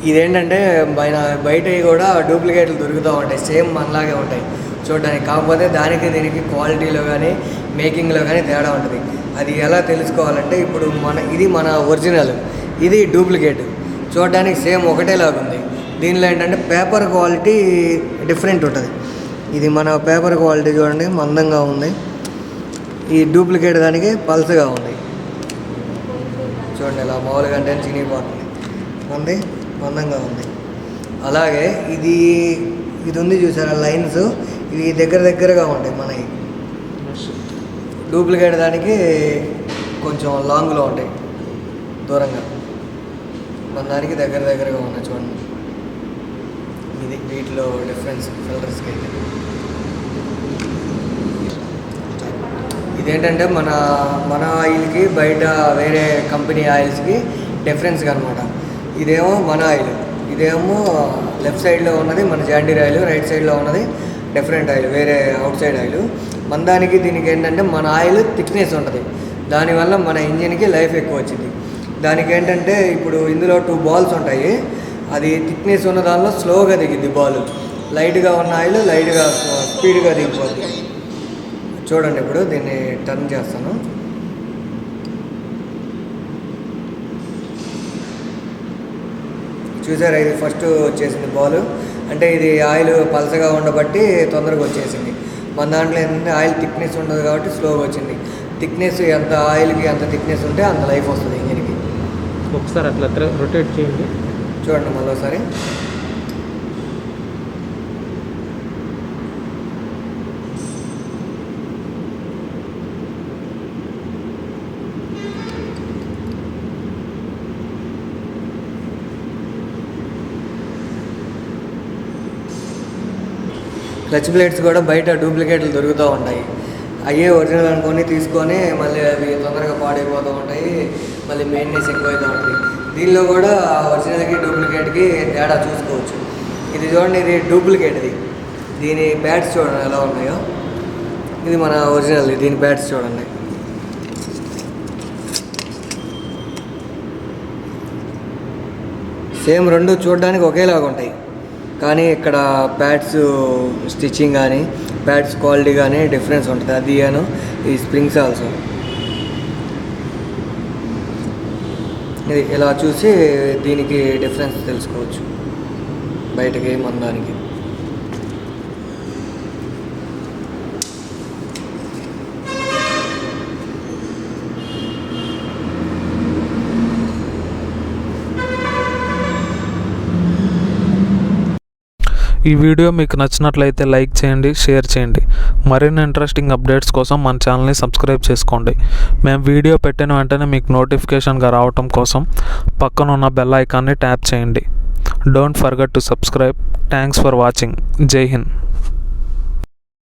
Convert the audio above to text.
ఇదేంటంటే బయట కూడా డూప్లికేట్లు దొరుకుతూ ఉంటాయి, సేమ్ మనలాగే ఉంటాయి చూడడానికి. కాకపోతే దానికి దీనికి క్వాలిటీలో కానీ మేకింగ్లో కానీ తేడా ఉంటుంది. అది ఎలా తెలుసుకోవాలంటే ఇప్పుడు ఇది మన ఒరిజినల్, ఇది డూప్లికేట్. చూడడానికి సేమ్ ఒకటేలాగా ఉంది. దీనిలో ఏంటంటే పేపర్ క్వాలిటీ డిఫరెంట్ ఉంటుంది. ఇది మన పేపర్ క్వాలిటీ చూడండి మందంగా ఉంది, ఈ డూప్లికేట్ దానికి పల్సగా ఉంది. చూడండి ఇలా మామూలుగా అంటే చినిగిపోతుంది, ఉంది మందంగా ఉంది. అలాగే ఇది ఉంది చూసారా లైన్స్, ఇవి దగ్గరగా ఉంటాయి. మనకి డూప్లికేట్ దానికి కొంచెం లాంగ్లో ఉంటాయి, దూరంగా. మన దానికి దగ్గరగా ఉన్నాయి. చూడండి ఇది వీటిలో డిఫరెన్స్ ఫిల్టర్స్కి అయితే. ఇదేంటంటే మన ఆయిల్కి బయట వేరే కంపెనీ ఆయిల్స్కి డిఫరెన్స్ అనమాట. ఇదేమో మన ఆయిల్, ఇదేమో లెఫ్ట్ సైడ్లో ఉన్నది మన జాండీర్ ఆయిల్, రైట్ సైడ్లో ఉన్నది డిఫరెంట్ ఆయిల్, వేరే అవుట్ సైడ్ ఆయిల్. మన దానికి దీనికి ఏంటంటే మన ఆయిల్ థిక్నెస్ ఉంటుంది, దానివల్ల మన ఇంజిన్కి లైఫ్ ఎక్కువ వచ్చింది. దానికి ఏంటంటే ఇప్పుడు ఇందులో 2 బాల్స్ ఉంటాయి, అది థిక్నెస్ ఉన్న దానిలో స్లోగా దిగింది బాల్, లైట్గా ఉన్న ఆయిల్ లైట్గా స్పీడ్గా దిగిపోద్ది. చూడండి ఇప్పుడు దీన్ని టర్న్ చేస్తాను. చూసారా ఇది ఫస్ట్ వచ్చేసింది బాల్, అంటే ఇది ఆయిల్ పలసగా ఉండబట్టి తొందరగా వచ్చేసింది. మన దాంట్లో ఏంటంటే ఆయిల్ థిక్నెస్ ఉండదు కాబట్టి స్లోగా వచ్చింది. థిక్నెస్ ఎంత ఆయిల్కి ఎంత థిక్నెస్ ఉంటే అంత లైఫ్ వస్తుంది ఇంజిన్కి. ఒకసారి అట్లా రొటేట్ చేయండి, చూడండి మళ్ళీ ఒకసారి. క్లచ్ ప్లేట్స్ కూడా బయట డూప్లికేట్లు దొరుకుతూ ఉంటాయి. అయ్యే ఒరిజినల్ అనుకొని తీసుకొని మళ్ళీ అవి తొందరగా పాడైపోతూ ఉంటాయి, మళ్ళీ మెయింటెనెన్స్ ఎక్కువైతూ ఉంటుంది. దీనిలో కూడా ఒరిజినల్కి డూప్లికేట్కి తేడా చూసుకోవచ్చు. ఇది చూడండి, ఇది డూప్లికేట్ది, దీని ప్యాడ్స్ చూడండి ఎలా ఉన్నాయో. ఇది మన ఒరిజినల్, దీని ప్యాడ్స్ చూడండి. సేమ్ రెండు చూడడానికి ఒకేలాగా ఉంటాయి, కానీ ఇక్కడ ప్యాడ్స్ స్టిచ్చింగ్ కానీ ప్యాడ్స్ క్వాలిటీ కానీ డిఫరెన్స్ ఉంటుంది. అది ఈ స్ప్రింగ్స్ ఆల్సో. ఇది ఇలా చూసి దీనికి డిఫరెన్స్ తెలుసుకోవచ్చు బయటకి మన దానికి. ఈ వీడియో మీకు నచ్చినట్లయితే లైక్ చేయండి, షేర్ చేయండి. మరిన్ని ఇంట్రెస్టింగ్ అప్డేట్స్ కోసం మన ఛానల్ని సబ్స్క్రైబ్ చేసుకోండి. మేము వీడియో పెట్టిన వెంటనే మీకు నోటిఫికేషన్గా రావటం కోసం పక్కన ఉన్న బెల్ ఐకాన్ని ట్యాప్ చేయండి. Don't forget to subscribe. Thanks for watching. జై హింద్.